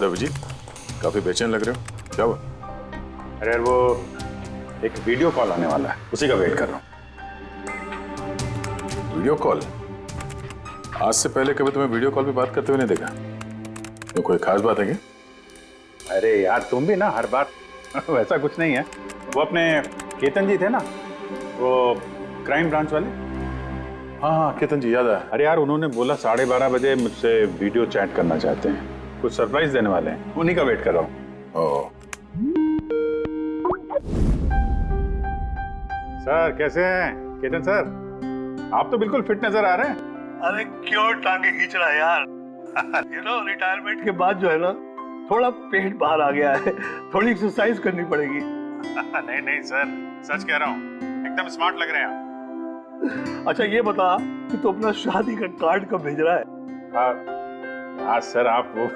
बात है अभिजीत, काफी बेचैन लग रहे हो, क्या हुआ? अरे यार वो एक वीडियो कॉल आने वाला है, उसी का वेट कर रहा हूँ। Video call? आज से पहले कभी तुम्हें वीडियो कॉल पे बात करते हुए नहीं देखा। तो कोई खास बात है क्या? अरे यार तुम भी ना हर बार वैसा कुछ नहीं है। वो अपने केतन जी थे ना, वो क्राइम ब्रांच वाले। हाँ हाँ केतन जी, याद आया। अरे यार उन्होंने बोला 12:30 बजे मुझसे वीडियो चैट करना चाहते हैं, कुछ सरप्राइज देने वाले हैं, उन्हीं का वेट कर रहा हूँ। ओह, सर कैसे हैं केतन सर? आप तो बिल्कुल फिट नजर आ रहे हैं। अरे क्यों टांगे खींच रहा है यार? रिटायरमेंट के बाद जो है ना, थोड़ा पेट बाहर आ गया है, थोड़ी एक्सरसाइज करनी पड़ेगी। नहीं नहीं सर, सच कह रहा हूँ, एकदम स्मार्ट लग रहे हैं आप। अच्छा ये बता कि तू अपना शादी का कार्ड कब भेज रहा है? हाँ सर आप वो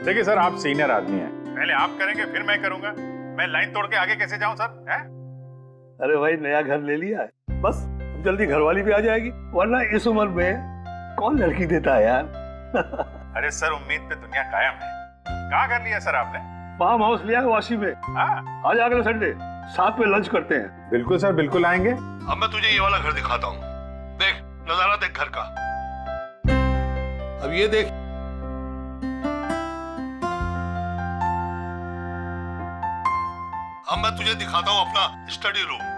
देखिए सर, आप सीनियर आदमी हैं, पहले आप करेंगे फिर मैं करूंगा। मैं लाइन तोड़ के आगे कैसे जाऊं सर? है? अरे भाई नया घर ले लिया है, बस जल्दी घरवाली भी आ जाएगी, वरना इस उम्र में कौन लड़की देता है यार। अरे सर उम्मीद पे दुनिया कायम है। कहाँ कर लिया सर आपने? फार्म हाउस लिया है वाशी में। हाँ आज अगले संडे साथ में लंच करते हैं। बिल्कुल सर, बिल्कुल आएंगे। अब मैं तुझे ये वाला घर दिखाता हूँ, देख नजारा देख घर का। अब ये देख, अब मैं तुझे दिखाता हूँ अपना स्टडी रूम।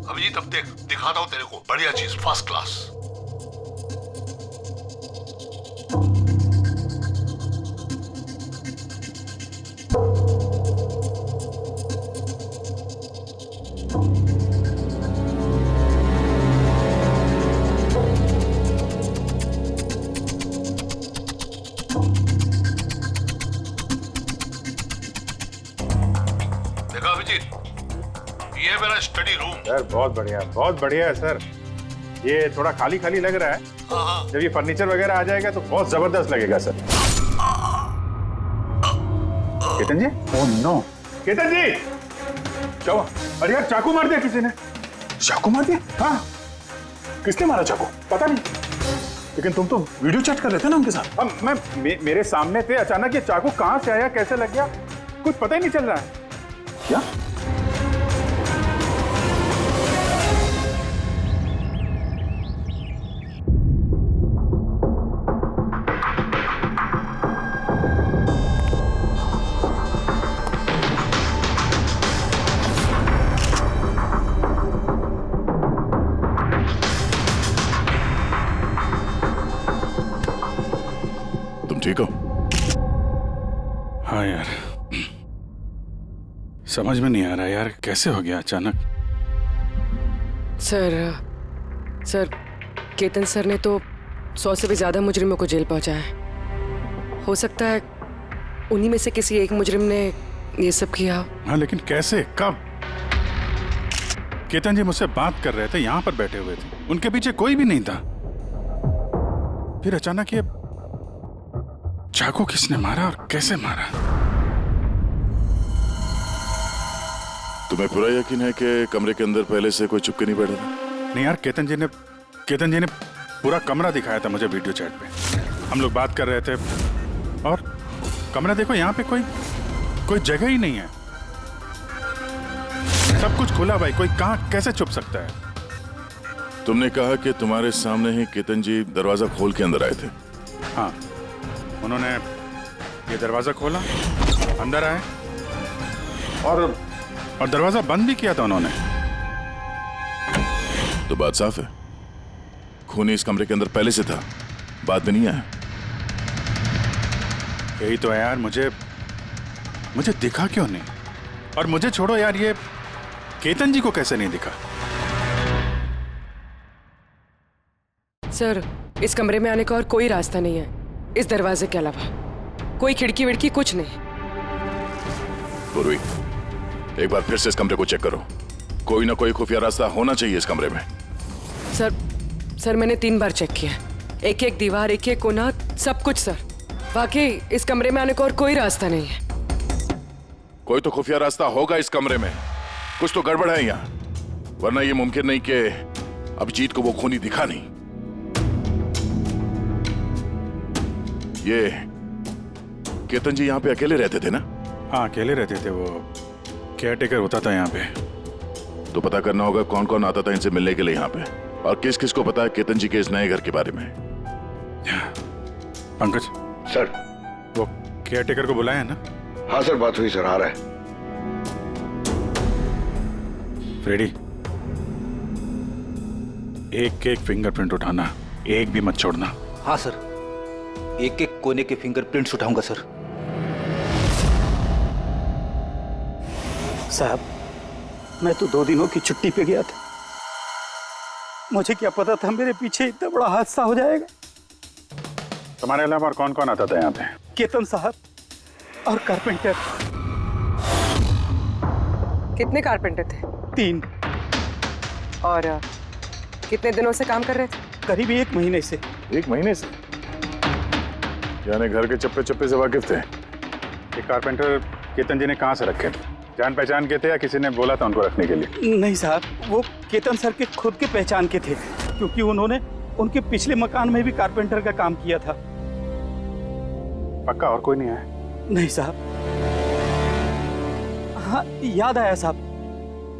अभिजीत अब देख, दिखाता हूँ तेरे को बढ़िया चीज, फर्स्ट क्लास। देखा अभिजीत, ये है मेरा स्टडी रूम। सर बहुत बढ़िया है सर। ये थोड़ा खाली खाली लग रहा है, हाँ जब ये फर्नीचर वगैरह आ जाएगा तो बहुत जबरदस्त लगेगा सर। केतन जी? ओह नो, केतन जी क्या हुआ? अरे यार चाकू मार दिया किसी ने। चाकू मार दिया? हाँ किसने मारा चाकू? पता नहीं। लेकिन तुम तो वीडियो चैट कर रहे थे ना उनके साथ। अब मेरे सामने थे, अचानक ये चाकू कहाँ से आया, कैसे लग गया, कुछ पता ही नहीं चल रहा है। क्या? तुम ठीक हो? हाँ यार, समझ में नहीं आ रहा यार, कैसे हो गया अचानक। सर केतन सर ने तो 100 से भी ज्यादा मुजरिमों को जेल पहुंचाया है। हो सकता है उन्हीं में से किसी एक मुजरिम ने ये सब किया। हाँ लेकिन कैसे, कब? केतन जी मुझसे बात कर रहे थे, यहाँ पर बैठे हुए थे, उनके पीछे कोई भी नहीं था। फिर अचानक ये चाकू किसने मारा और कैसे मारा? तुम्हें पूरा यकीन है कि कमरे के अंदर पहले से कोई छुप के नहीं बैठा था? नहीं यार, केतन जी ने पूरा कमरा दिखाया था मुझे वीडियो चैट पे। हम लोग बात कर रहे थे और कमरा देखो, यहाँ पे कोई जगह ही नहीं है, सब कुछ खुला भाई, कोई कहाँ कैसे छुप सकता है? तुमने कहा कि तुम्हारे सामने ही केतन जी दरवाजा खोल के अंदर आए थे। हाँ, उन्होंने ये दरवाजा खोला, अंदर आए और दरवाजा बंद भी किया था उन्होंने। तो बात साफ है, खूनी इस कमरे के अंदर पहले से था, बाद में नहीं आया। यही तो है यार, मुझे दिखा क्यों नहीं? और मुझे छोड़ो यार, ये केतन जी को कैसे नहीं दिखा? सर इस कमरे में आने का और कोई रास्ता नहीं है इस दरवाजे के अलावा, कोई खिड़की विड़की कुछ नहीं। पूर्वी, एक बार फिर से इस कमरे को चेक करो, कोई ना कोई खुफिया रास्ता होना चाहिए इस कमरे में। सर मैंने 3 बार चेक किया, एक एक दीवार, एक एक कोना, सब कुछ सर। वाकई इस कमरे में आने का और कोई रास्ता नहीं है। कोई तो खुफिया रास्ता होगा इस कमरे में, कुछ तो गड़बड़ है यहाँ, वरना ये मुमकिन नहीं कि अभिजीत को वो खूनी दिखा नहीं। ये केतन जी यहाँ पे अकेले रहते थे ना? हाँ अकेले रहते थे, वो केयर टेकर होता था यहाँ पे। तो पता करना होगा कौन कौन आता था इनसे मिलने के लिए यहाँ पे, और किस किस को पता है केतन जी के इस नए घर के बारे में। पंकज सर। वो केयर टेकर को बुलाया है ना? हाँ सर, बात हुई सर, आ रहा है। फ्रेडी, एक एक फिंगरप्रिंट उठाना, एक भी मत छोड़ना। हाँ सर, एक एक कोने के फिंगरप्रिंट्स उठाऊंगा सर। साहब, मैं तो 2 दिनों की छुट्टी पे गया था, मुझे क्या पता था मेरे पीछे इतना बड़ा हादसा हो जाएगा। तुम्हारे अलावा और कौन कौन आता था यहाँ पे? केतन साहब और कारपेंटर। कितने कारपेंटर थे? 3। और कितने दिनों से काम कर रहे थे? करीब 1 महीने से। 1 महीने से? यानी घर के चप्पे चप्पे से वाकिफ थे? ये कारपेंटर केतन जी ने कहाँ से रखे थे? जान पहचान के थे या किसी ने बोला था उनको रखने के लिए? नहीं साहब, वो केतन सर के खुद के पहचान के थे, क्योंकि उन्होंने उनके पिछले मकान में भी कारपेंटर का काम किया था। पक्का और कोई नहीं आया? नहीं साहब। हाँ याद आया साहब,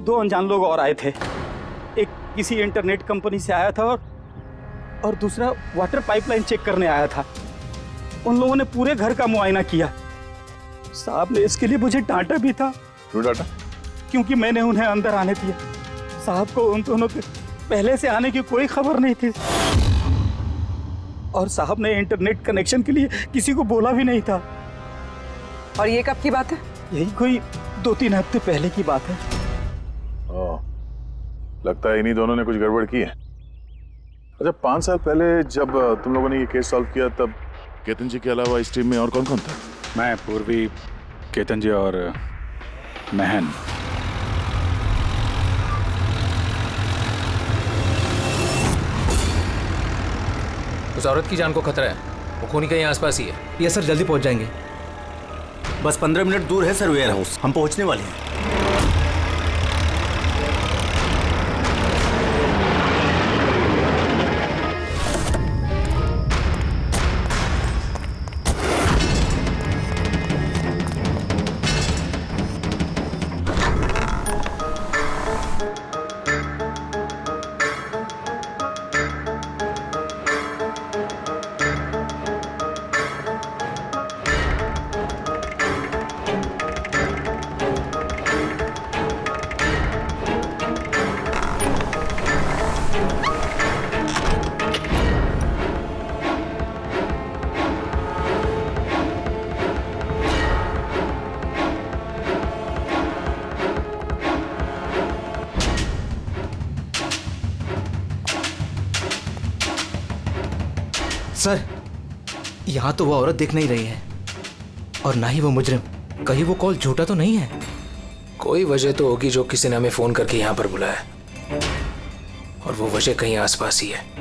2 अनजान लोग और आए थे। एक किसी इंटरनेट कंपनी से आया था और दूसरा वाटर पाइपलाइन चेक करने आया था। उन लोगों ने पूरे घर का मुआयना किया। साहब ने इसके लिए मुझे डांटा भी था। क्यों डांटा? क्योंकि मैंने उन्हें अंदर आने दिया। साहब को उन दोनों के पहले से आने की कोई खबर नहीं थी, और साहब ने इंटरनेट कनेक्शन के लिए किसी को बोला भी नहीं था। और ये कब की बात है? यही कोई 2-3 हफ्ते पहले की बात है। ओह, लगता है इन्हीं दोनों ने कुछ गड़बड़ की है। अच्छा, 5 साल पहले जब तुम लोगों ने ये केस सॉल्व किया तब केतन जी के अलावा इस टीम में और कौन कौन था? मैं, पूर्वी, केतन जी और महन। उस औरत की जान को खतरा है, वो खूनी कहीं आसपास ही है। ये सर जल्दी पहुंच जाएंगे। बस 15 मिनट दूर है सर वेयर हाउस, हम पहुंचने वाले हैं। सर, यहाँ तो वो औरत दिख नहीं रही है, और ना ही वो मुजरिम। कहीं वो कॉल झूठा तो नहीं है? कोई वजह तो होगी जो किसी ने हमें फोन करके यहाँ पर बुलाया, और वो वजह कहीं आसपास ही है।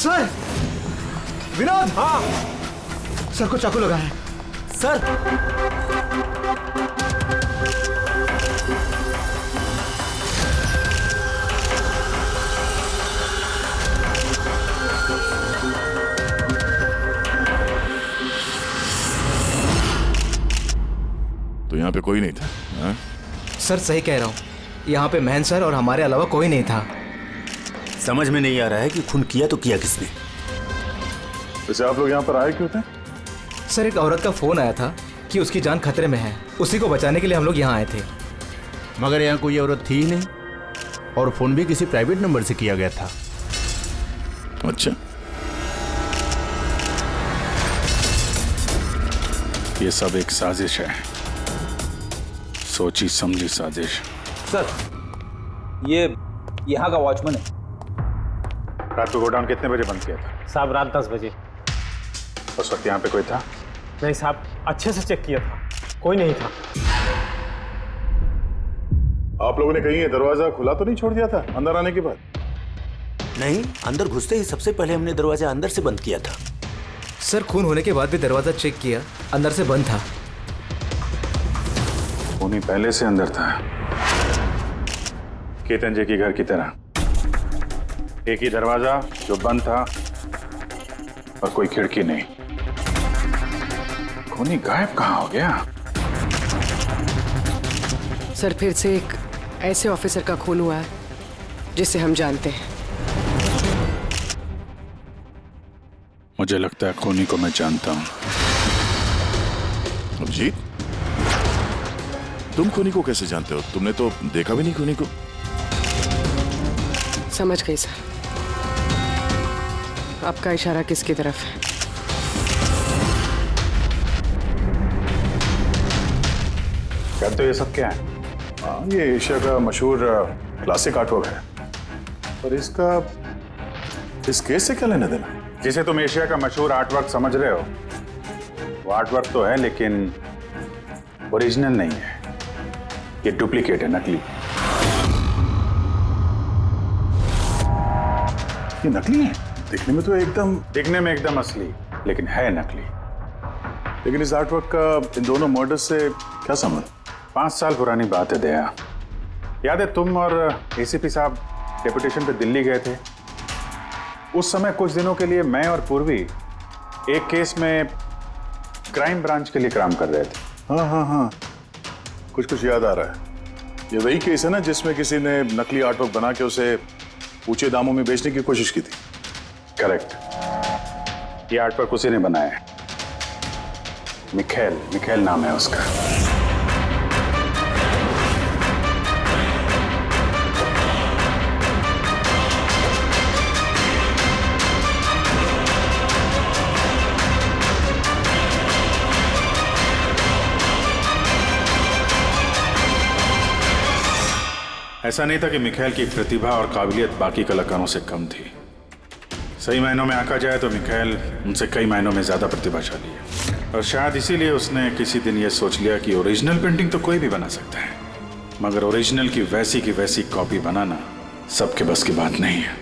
सर विनोद। हाँ सर को चाकू लगा है। सर तो यहाँ पे कोई नहीं था? हाँ? सर सही कह रहा हूँ, यहाँ पे महन सर और हमारे अलावा कोई नहीं था। समझ में नहीं आ रहा है कि खून किया तो किया किसने। वैसे आप लोग यहाँ पर आए क्यों थे? सर एक औरत का फोन आया था कि उसकी जान खतरे में है, उसी को बचाने के लिए हम लोग यहाँ आए थे। मगर यहाँ कोई औरत थी ही नहीं और फोन भी किसी प्राइवेट नंबर से किया गया था। अच्छा, ये सब एक साजिश है, सोची समझी साजिश। सर ये यहाँ का वॉचमैन है। रात को गोडाउन कितने बजे बंद किया था? साहब रात 10 बजे। उस वक्त यहाँ पे कोई था? नहीं साहब, अच्छे से चेक किया था, कोई नहीं था। आप लोगों ने कहीं ये दरवाजा खुला तो नहीं छोड़ दिया था अंदर आने के बाद? नहीं, अंदर घुसते ही सबसे पहले हमने दरवाजा अंदर से बंद किया था। सर खून होने के बाद भी दरवाजा चेक किया, अंदर से बंद था। खूनी पहले से अंदर था, केतन जी के घर की तरह। एक ही दरवाजा जो बंद था और कोई खिड़की नहीं। खूनी गायब कहाँ हो गया? सर फिर से एक ऐसे ऑफिसर का खून हुआ है जिसे हम जानते हैं। मुझे लगता है खूनी को मैं जानता हूं। अभिजीत, तुम खूनी को कैसे जानते हो? तुमने तो देखा भी नहीं खूनी को। समझ गई सर, आपका इशारा किसकी तरफ है? कहते तो ये सब क्या है? ये एशिया का मशहूर क्लासिक आर्टवर्क है, पर इसका इस केस से क्या लेना देना? जिसे तुम एशिया का मशहूर आर्टवर्क समझ रहे हो, वो आर्टवर्क तो है लेकिन ओरिजिनल नहीं है। ये डुप्लीकेट है, नकली। ये नकली है? दिखने में तो एकदम असली, लेकिन है नकली। लेकिन इस आर्टवर्क का इन दोनों मर्डर्स से क्या संबंध? 5 साल पुरानी बात है दया। याद है तुम और एसीपी साहब डेपुटेशन पे दिल्ली गए थे? उस समय कुछ दिनों के लिए मैं और पूर्वी एक केस में क्राइम ब्रांच के लिए काम कर रहे थे। हाँ, कुछ याद आ रहा है। ये वही केस है ना जिसमें किसी ने नकली आर्टवर्क बना के उसे ऊंचे दामों में बेचने की कोशिश की थी? करेक्ट। ये आर्टवर्क उसी ने बनाया है। मिखेल नाम है उसका। ऐसा नहीं था कि मिखेल की प्रतिभा और काबिलियत बाकी कलाकारों से कम थी। सही मायनों में आंका जाए तो मिखेल उनसे कई मायनों में ज्यादा प्रतिभाशाली है, और शायद इसीलिए उसने किसी दिन ये सोच लिया कि ओरिजिनल पेंटिंग तो कोई भी बना सकता है, मगर ओरिजिनल की वैसी कॉपी बनाना सबके बस की बात नहीं है।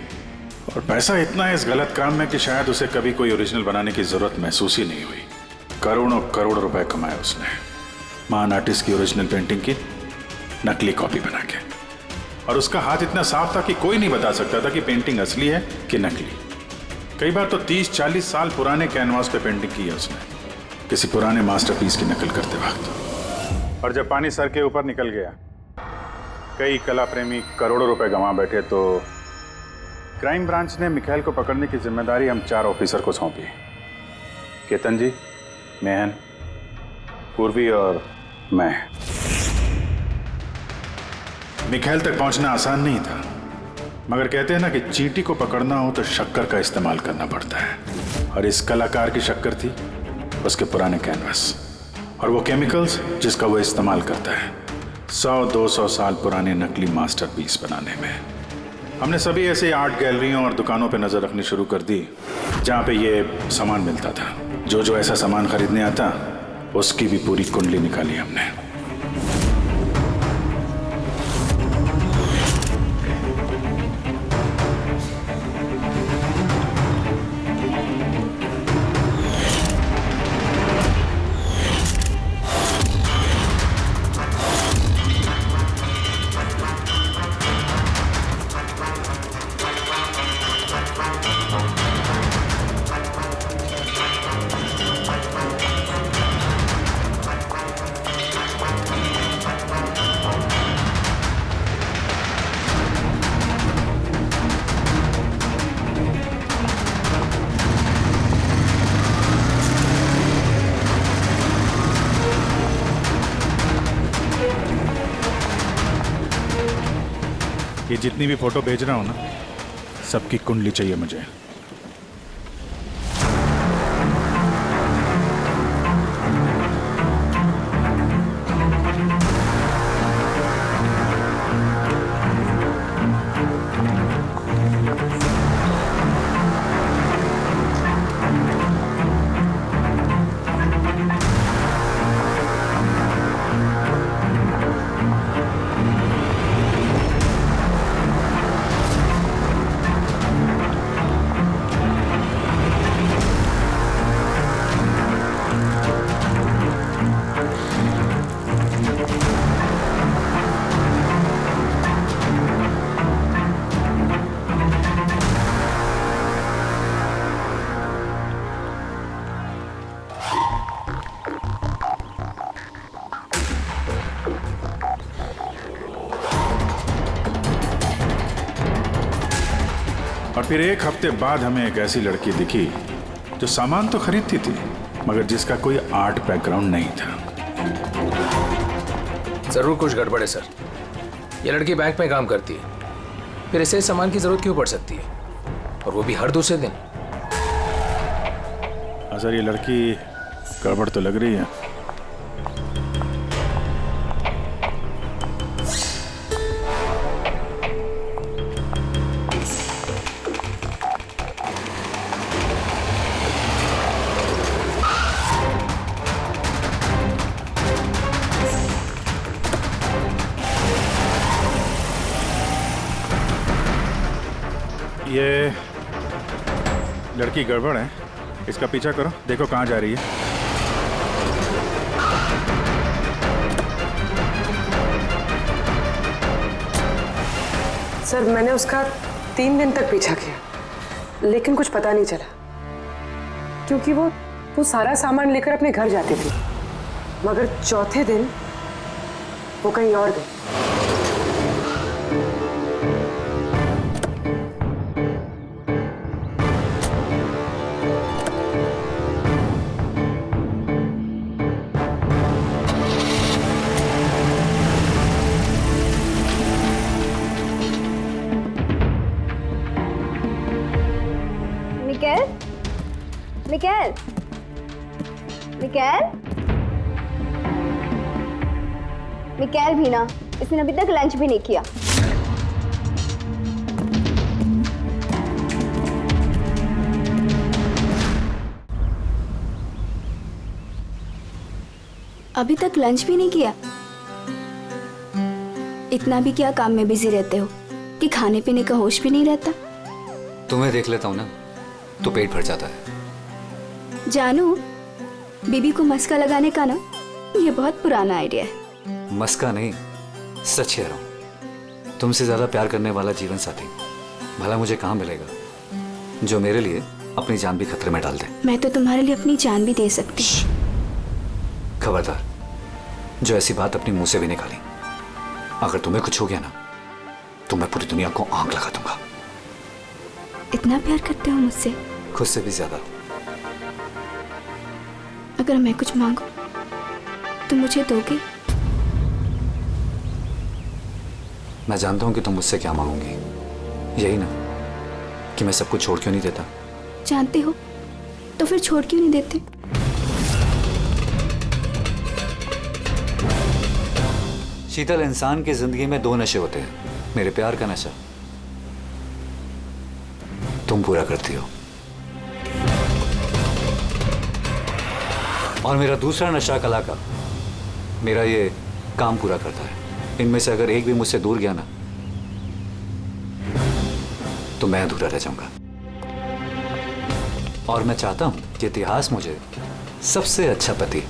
और पैसा इतना है इस गलत काम में कि शायद उसे कभी कोई ओरिजिनल बनाने की जरूरत महसूस ही नहीं हुई। करोड़ रुपए कमाए उसने महान आर्टिस्ट की ओरिजिनल पेंटिंग की नकली कॉपी बना के, और उसका हाथ इतना साफ था कि कोई नहीं बता सकता था कि पेंटिंग असली है कि नकली। कई बार तो 30-40 साल पुराने कैनवास पे पेंटिंग की है उसने, किसी पुराने मास्टरपीस की नकल करते वक्त। और जब पानी सर के ऊपर निकल गया, कई कला प्रेमी करोड़ों रुपए गंवा बैठे, तो क्राइम ब्रांच ने मिखेल को पकड़ने की जिम्मेदारी हम 4 ऑफिसर को सौंपी। केतन जी, मेहन, पूर्वी और मैं। मिखेल तक पहुंचना आसान नहीं था, मगर कहते हैं ना कि चींटी को पकड़ना हो तो शक्कर का इस्तेमाल करना पड़ता है, और इस कलाकार की शक्कर थी उसके पुराने कैनवास और वो केमिकल्स जिसका वो इस्तेमाल करता है 100-200 साल पुराने नकली मास्टरपीस बनाने में। हमने सभी ऐसे आर्ट गैलरियों और दुकानों पर नजर रखनी शुरू कर दी जहां पे ये सामान मिलता था। जो ऐसा सामान खरीदने आता उसकी भी पूरी कुंडली निकाली हमने। ये जितनी भी फोटो भेज रहा हूं ना, सबकी कुंडली चाहिए मुझे। और फिर एक हफ्ते बाद हमें एक ऐसी लड़की दिखी जो सामान तो खरीदती थी, मगर जिसका कोई आर्ट बैकग्राउंड नहीं था। जरूर कुछ गड़बड़ है सर। ये लड़की बैंक में काम करती है, फिर इसे इस सामान की जरूरत क्यों पड़ सकती है, और वो भी हर दूसरे दिन? सर, ये लड़की गड़बड़ तो लग रही है। ये लड़की गड़बड़ है, इसका पीछा करो, देखो कहाँ जा रही है। सर, मैंने उसका 3 दिन तक पीछा किया, लेकिन कुछ पता नहीं चला, क्योंकि वो सारा सामान लेकर अपने घर जाती थी, मगर चौथे दिन वो कहीं और गई। मिकेल, मिकेल, मिकेल भी ना, इसने अभी तक लंच भी नहीं किया। अभी तक लंच भी नहीं किया? इतना भी क्या काम में बिजी रहते हो कि खाने पीने का होश भी नहीं रहता? तुम्हें देख लेता हूँ ना तो पेट भर जाता है। जानू, बीबी को मस्का लगाने का ना ये बहुत पुराना आइडिया है। मस्का नहीं, सच कह रहा हूँ। तुमसे ज्यादा प्यार करने वाला जीवन साथी भला मुझे कहाँ मिलेगा, जो मेरे लिए अपनी जान भी खतरे में डाल दे। मैं तो तुम्हारे लिए अपनी जान भी दे सकती। खबरदार, जो ऐसी बात अपनी मुंह से भी निकाली। अगर तुम्हें कुछ हो गया ना तो मैं पूरी दुनिया को आंख लगा दूंगा। इतना प्यार करते हो मुझसे? खुद से भी ज्यादा। अगर मैं कुछ मांगू तो मुझे दोगे? मैं जानता हूं कि तुम मुझसे क्या मांगोगी, यही ना कि मैं सब कुछ छोड़ क्यों नहीं देता। जानते हो तो फिर छोड़ क्यों नहीं देते? शीतल, इंसान की जिंदगी में 2 नशे होते हैं, मेरे प्यार का नशा तुम पूरा करती हो, और मेरा दूसरा नशा कला का, मेरा ये काम पूरा करता है। इनमें से अगर एक भी मुझसे दूर गया ना तो मैं अधूरा रह जाऊंगा। और मैं चाहता हूं कि इतिहास मुझे सबसे अच्छा पति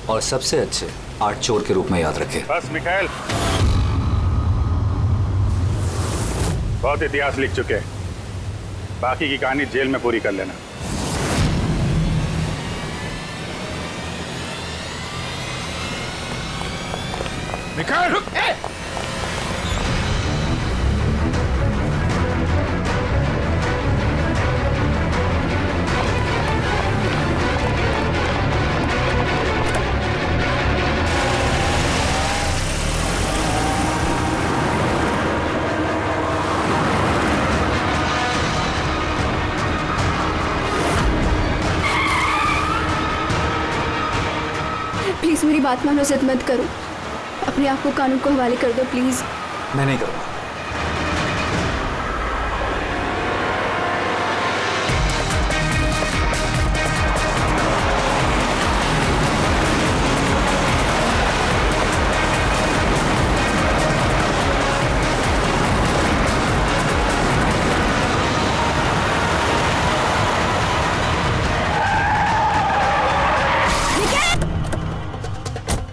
और सबसे अच्छे आर्ट चोर के रूप में याद रखे। बस मिखाइल, बहुत इतिहास लिख चुके, बाकी की कहानी जेल में पूरी कर लेना। मिखाइल, बात मानो, जिद मत करो, अपने आप को कानून को हवाले कर दो प्लीज। मैं नहीं करूँगा।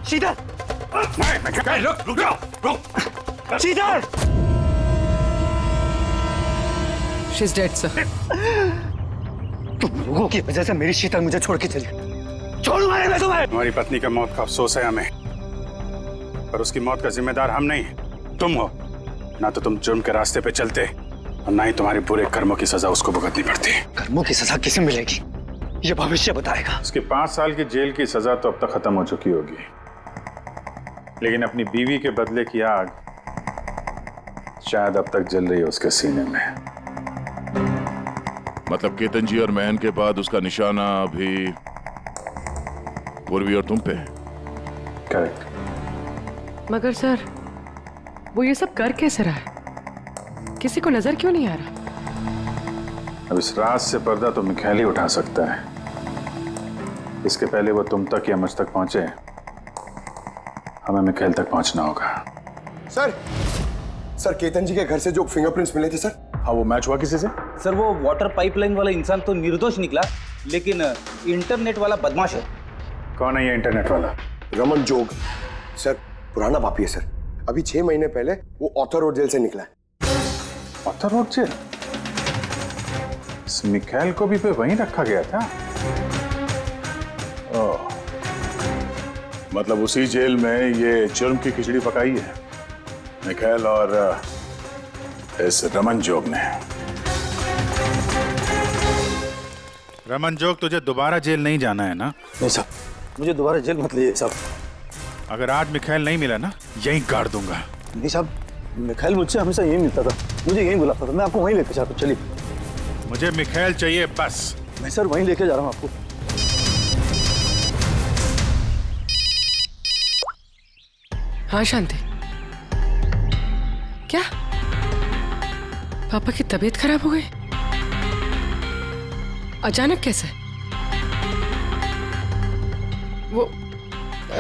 शीतल! रुक जाओ, रुक। Sheetal! She is dead sir. तुम लोगों की वजह से मेरी शीतल मुझे छोड़ के चली गई। छोड़ूंगा नहीं मैं तुम्हें। हमारी पत्नी का मौत का अफसोस है हमें, पर उसकी मौत का जिम्मेदार हम नहीं, तुम हो। ना तो तुम जुर्म के रास्ते पे चलते और ना ही तुम्हारे बुरे कर्मों की सजा उसको भुगतनी पड़ती। कर्मों की सजा किसे मिलेगी ये भविष्य बताएगा। उसके 5 साल की जेल की सजा तो अब तक खत्म हो चुकी होगी, लेकिन अपनी बीवी के बदले की आग शायद अब तक जल रही है उसके सीने में। मतलब केतन जी और महन के बाद उसका निशाना अभी पूर्वी और तुम पे है। करेक्ट। मगर सर वो ये सब कर कैसे रहा है? किसी को नजर क्यों नहीं आ रहा? अब इस राज से पर्दा तो मिखाइल ही उठा सकता है। इसके पहले वो तुम तक या मुझ तक पहुंचे, हमें मिखाइल तक पहुंचना होगा। सर केतन जी के घर से जो फिंगरप्रिंट्स मिले थे सर। हाँ, वो मैच हुआ किसी से? सर वो वाटर पाइपलाइन वाला इंसान तो निर्दोष निकला, लेकिन इंटरनेट वाला बदमाश है। कौन है ये इंटरनेट वाला? रमन जोग सर, पुराना पापी है सर। अभी 6 महीने पहले वो ऑथर रोड जेल से निकला है। Arthur Road jail? इस मिखाइल को भी पे वहीं रखा गया था। ओह, मतलब उसी जेल में ये जुर्म की खिचड़ी पकाई है मिखाइल और इस रमन जोग ने। रमन जोग, तुझे दोबारा जेल नहीं जाना है ना? नहीं साहब, मुझे दोबारा जेल मत लीजिए साहब। अगर आज मिखाइल नहीं मिला ना, यहीं गाड़ दूंगा। नहीं साहब, मिखाइल मुझसे हमेशा यही मिलता था, मुझे यही बुलाता था, मैं आपको वहीं लेके जाता हूँ। चलिए। मुझे मिखाइल चाहिए बस। मैं सर वहीं लेके जा रहा हूँ आपको। हाँ शांति, क्या पापा की तबीयत खराब हो गई? अचानक कैसे? वो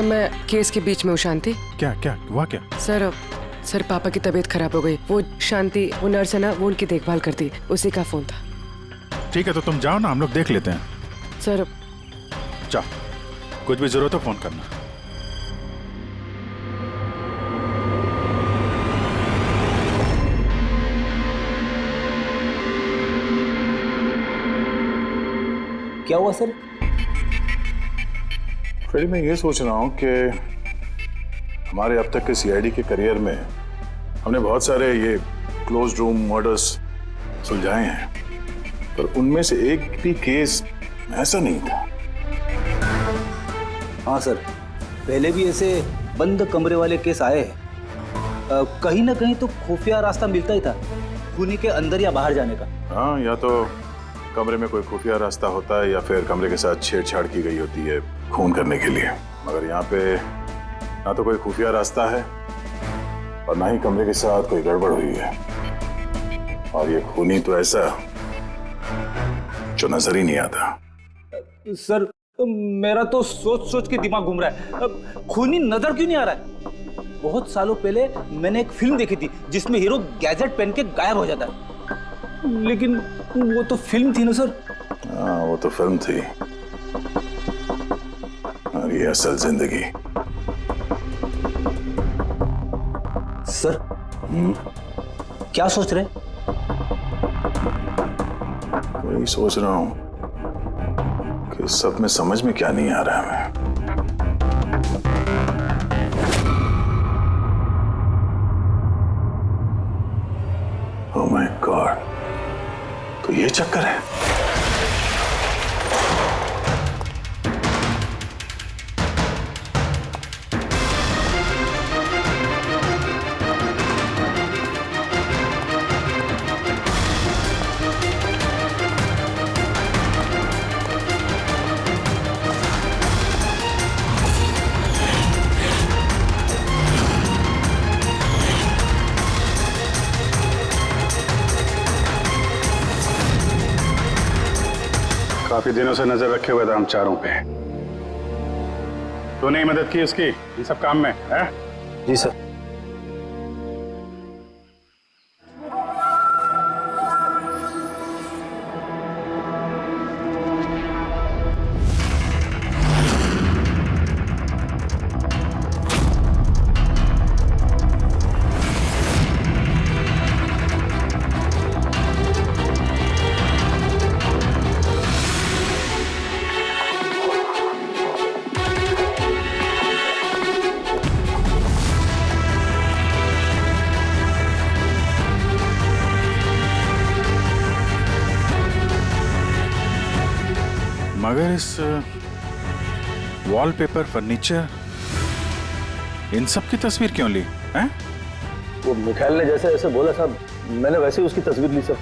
मैं केस के बीच में हूँ शांति। क्या क्या हुआ क्या? सर पापा की तबीयत खराब हो गई। वो शांति, वो नर्स है ना, वो उनकी देखभाल करती, उसी का फोन था। ठीक है, तो तुम जाओ ना, हम लोग देख लेते हैं। सर जाओ, कुछ भी जरूरत हो फोन करना। क्या हुआ सर? फ्रेडी, मैं ये सोच रहा हूँ कि हमारे अब तक के सीआईडी के करियर में हमने बहुत सारे ये क्लोज रूम मर्डर्स सुलझाए हैं, पर उनमें से एक भी केस ऐसा नहीं था। हाँ सर, पहले भी ऐसे बंद कमरे वाले केस आए हैं। कहीं ना कहीं तो खुफिया रास्ता मिलता ही था खूनी के अंदर या बाहर जाने का। हाँ, या तो कमरे में कोई खुफिया रास्ता होता है या फिर कमरे के साथ छेड़छाड़ की गई होती है खून करने के लिए। मगर यहाँ पे ना तो कोई खुफिया रास्ता है और ना ही कमरे के साथ कोई गड़बड़ हुई है, और ये खूनी तो ऐसा जो नजर ही नहीं आता। सर मेरा तो सोच सोच के दिमाग घूम रहा है। खूनी नजर क्यों नहीं आ रहा है? बहुत सालों पहले मैंने एक फिल्म देखी थी जिसमें हीरो गैजेट पहन के गायब हो जाता है, लेकिन वो तो फिल्म थी ना सर। हाँ, वो तो फिल्म थी और ये असल जिंदगी। सर क्या सोच रहे? वही सोच रहा हूँ कि सब में समझ में क्या नहीं आ रहा है हमें। ओह माय गॉड, तो ये चक्कर है। काफी दिनों से नजर रखे हुए थे हम चारों पे। तूने ही मदद की उसकी इन सब काम में, है? जी सर। मगर इस वॉलपेपर, फर्नीचर, इन सब की तस्वीर क्यों ली हैं? वो मिखाइल ने जैसे जैसे बोला साहब, मैंने वैसे ही उसकी तस्वीर ली सर।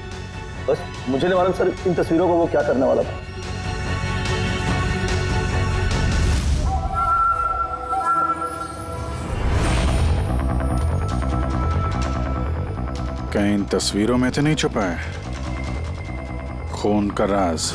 बस मुझे नहीं मालूम सर इन तस्वीरों को वो क्या करने वाला था। कहीं इन तस्वीरों में तो नहीं छुपा है खून का राज?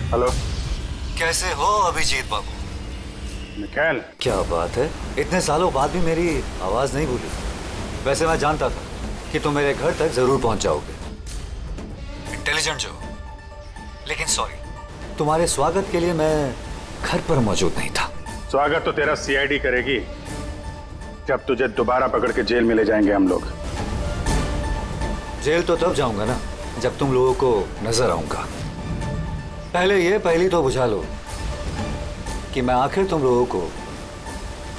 हेलो, कैसे हो अभिजीत बाबू? मिखाइल, क्या बात है, इतने सालों बाद भी मेरी आवाज नहीं भूली। वैसे मैं जानता था कि तुम मेरे घर तक जरूर पहुंच जाओगे, इंटेलिजेंट जो। लेकिन सॉरी, तुम्हारे स्वागत के लिए मैं घर पर मौजूद नहीं था। स्वागत तो तेरा सीआईडी करेगी जब तुझे दोबारा पकड़ के जेल में ले जाएंगे हम लोग। जेल तो तब जाऊंगा ना जब तुम लोगों को नजर आऊंगा। पहली तो बुझा लो कि मैं आखिर तुम लोगों को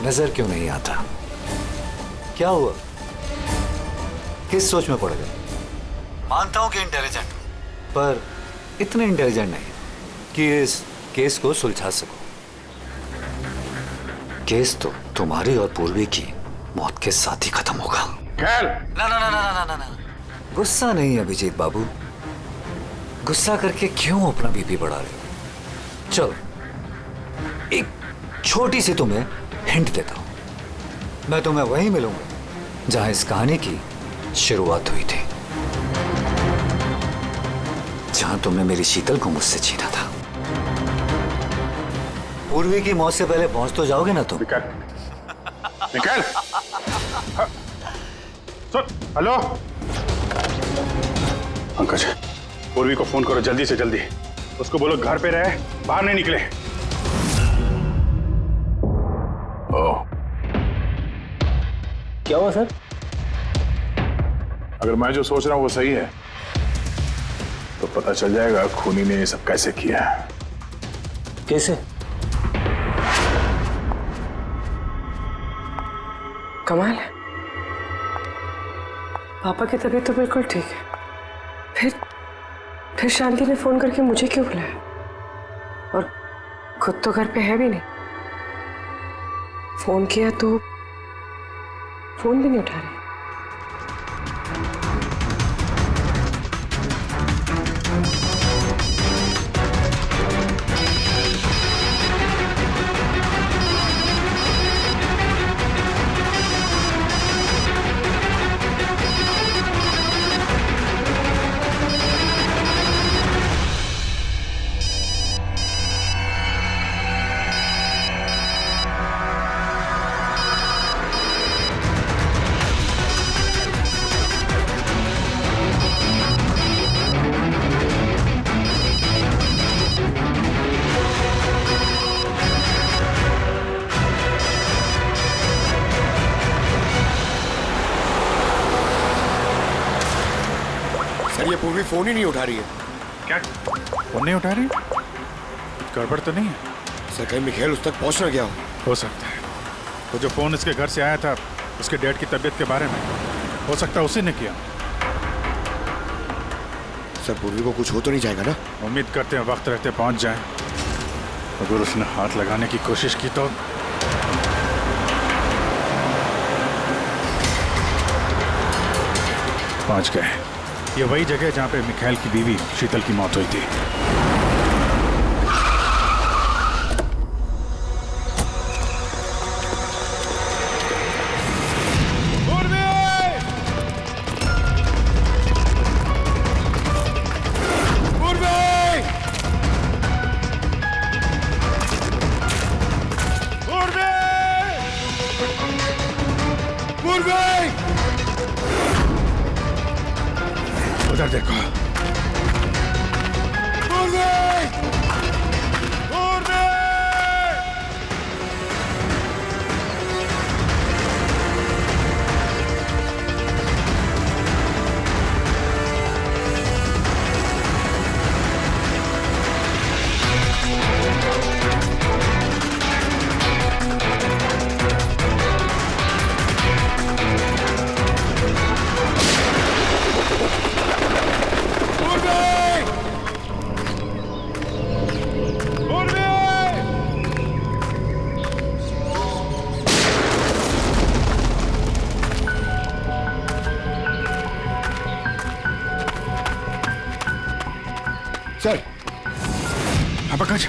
नजर क्यों नहीं आता। क्या हुआ, किस सोच में पड़ गए? मानता हूं कि इंटेलिजेंट, पर इतने इंटेलिजेंट नहीं कि इस केस को सुलझा सको। केस तो तुम्हारी और पूर्वी की मौत के साथ ही खत्म होगा। ना ना ना ना ना ना ना, गुस्सा नहीं अभिजीत बाबू, गुस्सा करके क्यों अपना बीपी बढ़ा रहे हो? चलो एक छोटी सी तुम्हें हिंट देता हूं। मैं तुम्हें वहीं मिलूंगा जहां इस कहानी की शुरुआत हुई थी, जहां तुमने मेरी शीतल को मुझसे छीना था। पूर्वी की मौत से पहले पहुंच तो जाओगे ना तुम? निकल। हेलो पंकज, पूर्वी को फोन करो जल्दी से जल्दी। उसको बोलो घर पे रहे, बाहर नहीं निकले। क्या हुआ सर? अगर मैं जो सोच रहा हूं वो सही है तो पता चल जाएगा खूनी ने ये सब कैसे किया है। कैसे? कमाल है, पापा की तबीयत तो बिल्कुल ठीक है, फिर शांति ने फोन करके मुझे क्यों बुलाया? और खुद तो घर पे है भी नहीं। फोन किया तो फोन भी नहीं उठा रही। पूर्वी फोन ही नहीं उठा रही है। क्या फोन नहीं उठा रही? गड़बड़ तो नहीं है? सर कहीं मिखेल उस तक पहुंच ना गया हो सकता है। वो जो फोन इसके घर से आया था उसके डैड की तबीयत के बारे में, हो सकता है उसी ने किया। सर पूर्वी को कुछ हो तो नहीं जाएगा ना? उम्मीद करते हैं वक्त रहते पहुंच जाए। अगर उसने हाथ लगाने की कोशिश की तो पहुंच गए। ये वही जगह है जहां पे मिखाइल की बीवी शीतल की मौत हुई थी। उधर देखो। सर हाँ पंकज,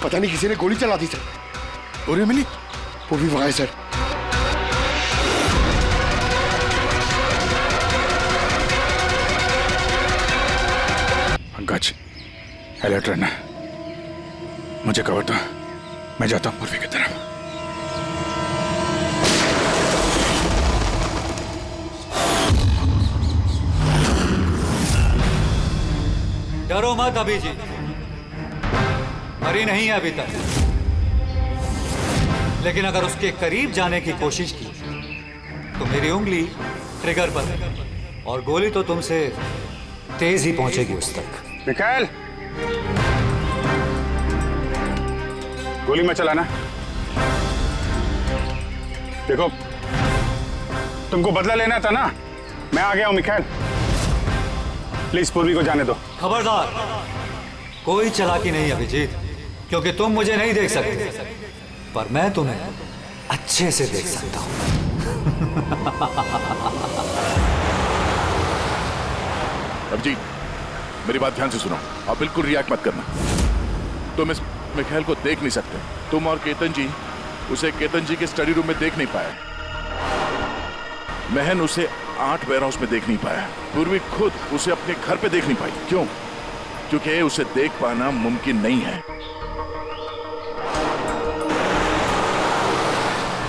पता नहीं किसी ने गोली चला दी सर। पूरी मिली? पूर्वी भगाए सर। पंकज अलर्ट रहना, मुझे कवर दो, मैं जाता हूँ पूर्वी की तरफ। डरो मत अभी जी, मरी नहीं है अभी तक, लेकिन अगर उसके करीब जाने की कोशिश की तो मेरी उंगली ट्रिगर पर है और गोली तो तुमसे तेज ही पहुंचेगी उस तक। मिखाइल, गोली मत चलाना। देखो, तुमको बदला लेना था ना, मैं आ गया हूं मिखाइल। प्लीज पूर्वी को जाने दो। खबरदार, कोई चालाकी नहीं अभिजीत, क्योंकि तुम मुझे नहीं देख सकते, पर मैं तुम्हें अच्छे से देख सकता हूं। अभिजीत, मेरी बात ध्यान से सुनो और बिल्कुल रिएक्ट मत करना। तुम इस मिखाइल को देख नहीं सकते। तुम और केतन जी उसे केतन जी के स्टडी रूम में देख नहीं पाए। महन उसे 8 वेयरहाउस में देख नहीं पाया। पूर्वी खुद उसे अपने घर पे देख नहीं पाई। क्यों? क्योंकि उसे देख पाना मुमकिन नहीं है।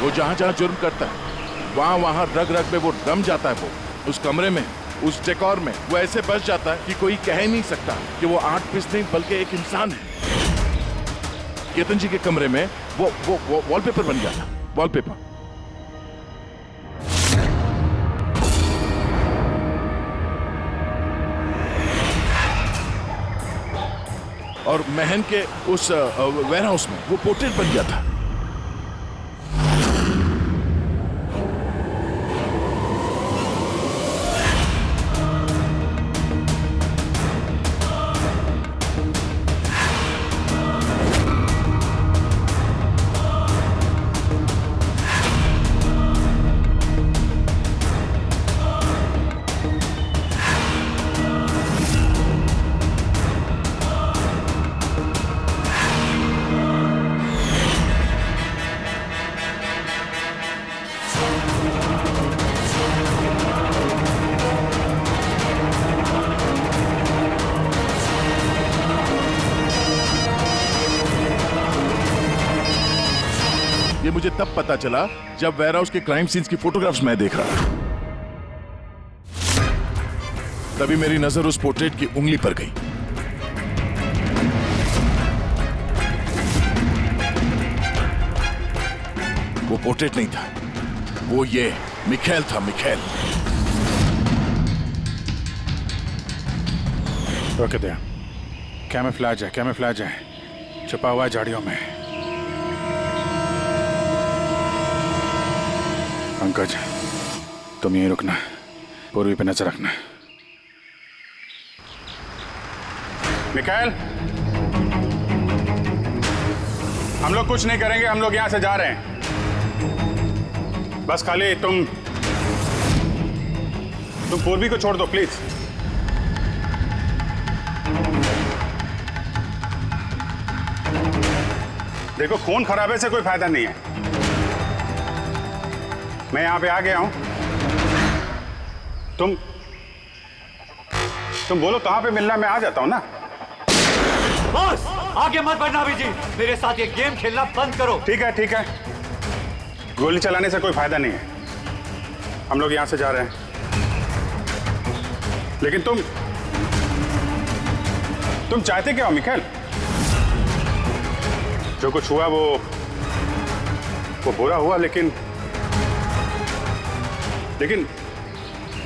वो जहां जहां जुर्म करता है वहां वहां रग रग में वो रम जाता है। वो उस कमरे में, उस डेकोर में वो ऐसे बस जाता है कि कोई कह नहीं सकता कि वो 8 पीस नहीं बल्कि एक इंसान है। केतन जी के कमरे में वो वॉलपेपर बन गया था। वॉलपेपर। और महन के उस वेयरहाउस में वो पोर्ट्रेट बन गया था। ये मुझे तब पता चला जब वेयरहाउस के क्राइम सीन्स की फोटोग्राफ्स मैं देख रहा था। तभी मेरी नजर उस पोर्ट्रेट की उंगली पर गई। वो पोर्ट्रेट नहीं था, वो ये मिखाइल था। मिखाइल। रोके दे, कैमोफ्लेज है, छुपा हुआ है झाड़ियों में। पंकज, तुम यहीं रुकना, पूर्वी पे नजर रखना। मिखाइल, हम लोग कुछ नहीं करेंगे, हम लोग यहां से जा रहे हैं। बस खाली तुम पूर्वी को छोड़ दो प्लीज। देखो, खून खराबे से कोई फायदा नहीं है। मैं यहां पे आ गया हूं, तुम बोलो कहां पे मिलना, मैं आ जाता हूं ना। बॉस, आगे मत बढ़ना अभी जी, मेरे साथ ये गेम खेलना बंद करो। ठीक है, गोली चलाने से कोई फायदा नहीं है, हम लोग यहां से जा रहे हैं। लेकिन तुम चाहते क्या हो मिखाइल? जो कुछ हुआ वो बुरा हुआ, लेकिन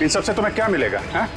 इन सबसे तुम्हें क्या मिलेगा? हाँ?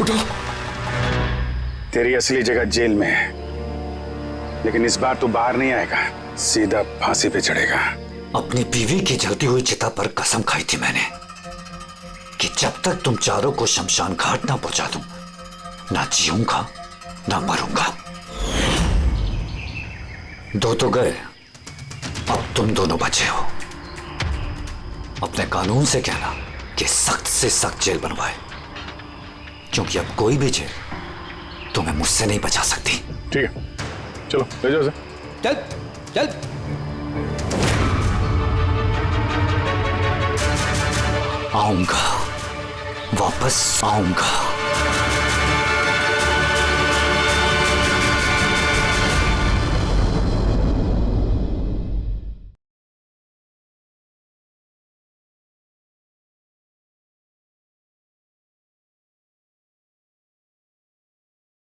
उठो। तेरी असली जगह जेल में है, लेकिन इस बार तू बाहर नहीं आएगा, सीधा फांसी पे चढ़ेगा। अपनी बीवी की जलती हुई चिता पर कसम खाई थी मैंने कि जब तक तुम चारों को शमशान घाट ना पहुंचा दूं, ना जीऊंगा ना मरूंगा। दो तो गए, अब तुम दोनों बचे हो। अपने कानून से कहना कि सख्त से सख्त जेल बनवाए, क्योंकि अब कोई भी जेल तुम्हें मुझसे नहीं बचा सकती। ठीक है, चलो ले जाओ। चल चल। आऊंगा, वापस आऊंगा।